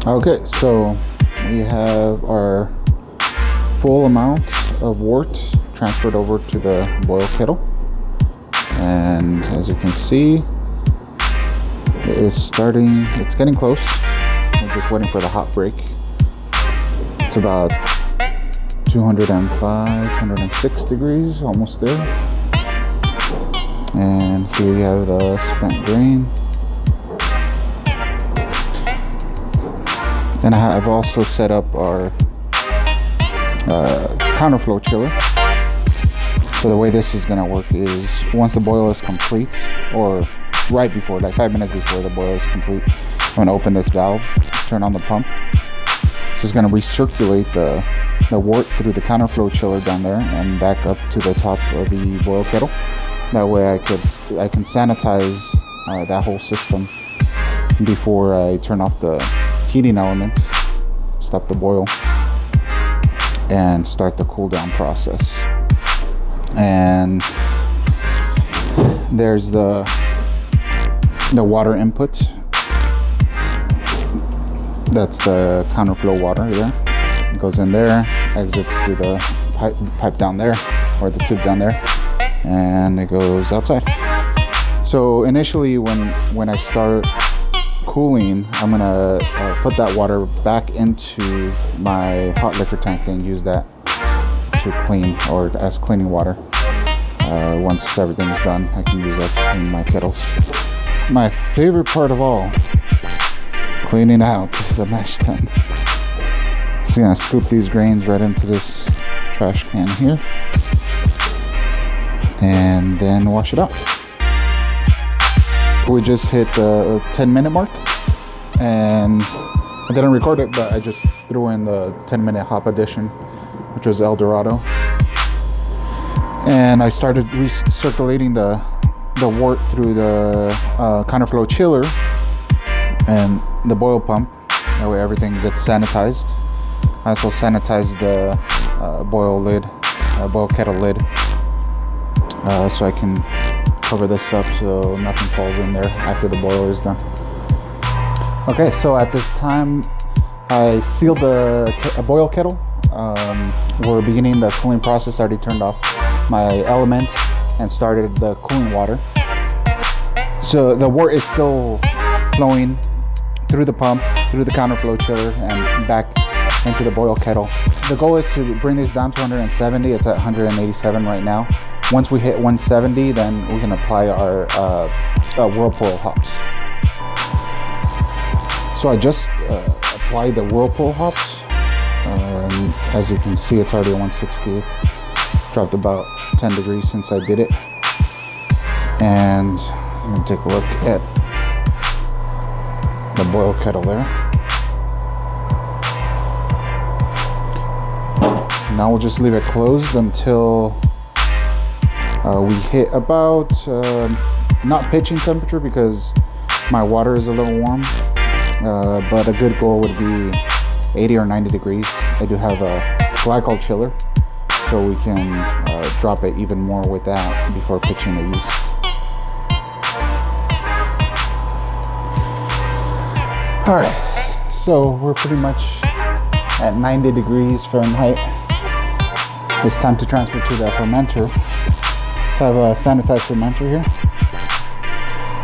Okay, so we have our full amount of wort transferred over to the boil kettle, and as you can see, it's getting close. We're just waiting for the hot break. It's about 205, 206 degrees, almost there. And here we have the spent grain. And I've also set up our counterflow chiller. So the way this is gonna work is once the boil is complete, or right before, like 5 minutes before the boil is complete, I'm gonna open this valve, turn on the pump. So it's gonna recirculate the wort through the counterflow chiller down there and back up to the top of the boil kettle. That way I can sanitize that whole system before I turn off the heating element, stop the boil, and start the cool down process. And there's the water input. That's the counterflow water there. It goes in there, exits through the pipe down there, or the tube down there, and it goes outside. So initially when I start cooling, I'm gonna put that water back into my hot liquor tank and use that to clean, or as cleaning water. Once everything is done, I can use that to clean my kettles. My favorite part of all, cleaning out the mash tun. Just gonna scoop these grains right into this trash can here and then wash it out. We just hit the 10-minute mark, and I didn't record it, but I just threw in the 10-minute hop addition, which was El Dorado, and I started recirculating the wort through the counterflow chiller and the boil pump. That way everything gets sanitized. I also sanitized the boil kettle lid, so I can cover this up so nothing falls in there after the boil is done. Okay, so at this time I sealed the boil kettle. We're beginning the cooling process. I already turned off my element and started the cooling water. So the wort is still flowing through the pump, through the counterflow chiller, and back into the boil kettle. The goal is to bring this down to 170. It's at 187 right now. Once we hit 170, then we can apply our Whirlpool hops. So I just applied the Whirlpool hops. As you can see, it's already 160. Dropped about 10 degrees since I did it. And I'm gonna take a look at the boil kettle there. Now we'll just leave it closed until we hit about, not pitching temperature because my water is a little warm, but a good goal would be 80 or 90 degrees. I do have a glycol chiller, so we can drop it even more with that before pitching the yeast. Alright, so we're pretty much at 90 degrees Fahrenheit. It's time to transfer to the fermenter. I have a sanitized fermenter here.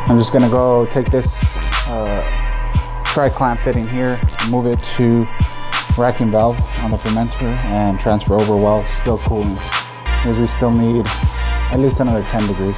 I'm just gonna go take this tri-clamp fitting here, move it to racking valve on the fermenter, and transfer over while it's still cooling, because we still need at least another 10 degrees.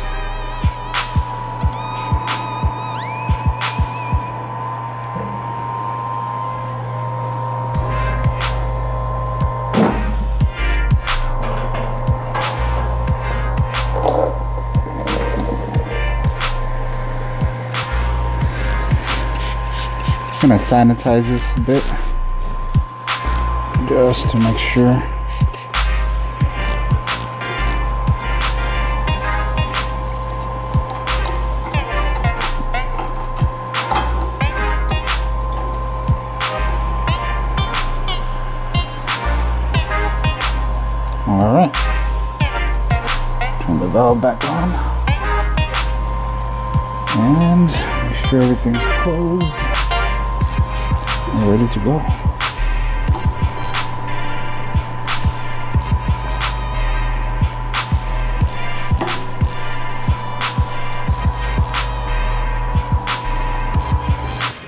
I'm gonna sanitize this a bit just to make sure. All right, turn the valve back on and make sure everything's closed. ready to go.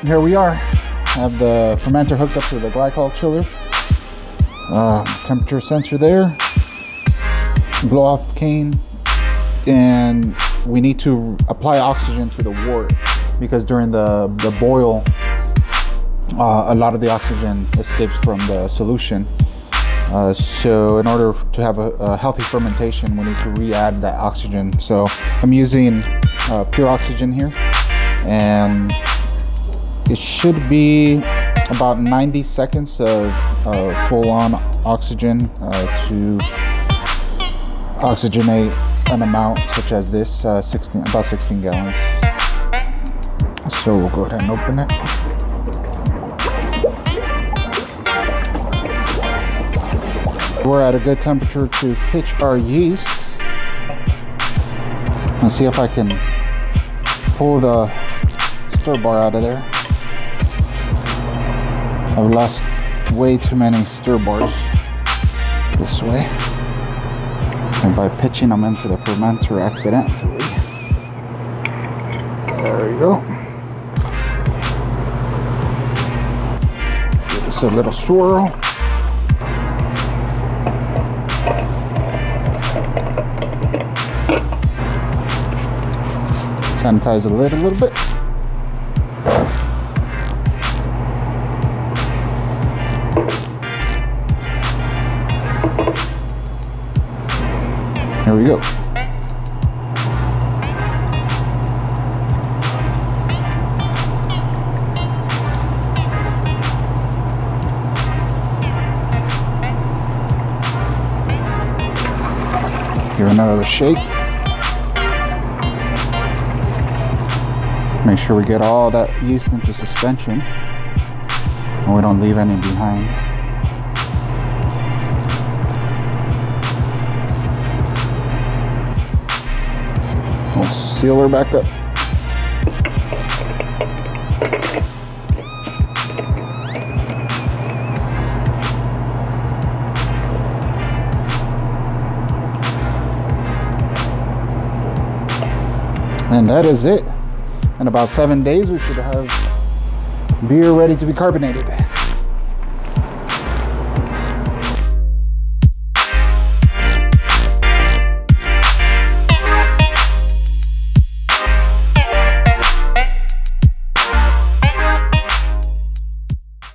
Here we are. I have the fermenter hooked up to the glycol chiller. Temperature sensor there. Blow off cane. And we need to apply oxygen to the wort because during the boil, a lot of the oxygen escapes from the solution. So in order to have a healthy fermentation, we need to re-add that oxygen. So I'm using pure oxygen here, and it should be about 90 seconds of full-on oxygen to oxygenate an amount such as this, about 16 gallons. So we'll go ahead and open it. We're at a good temperature to pitch our yeast. Let's see if I can pull the stir bar out of there. I've lost way too many stir bars this way. And by pitching them into the fermenter accidentally. There we go. Give this a little swirl. Sanitize the lid a little bit. Here we go. Give it another shake. Make sure we get all that yeast into suspension and we don't leave any behind. We'll seal her back up. And that is it. In about 7 days, we should have beer ready to be carbonated.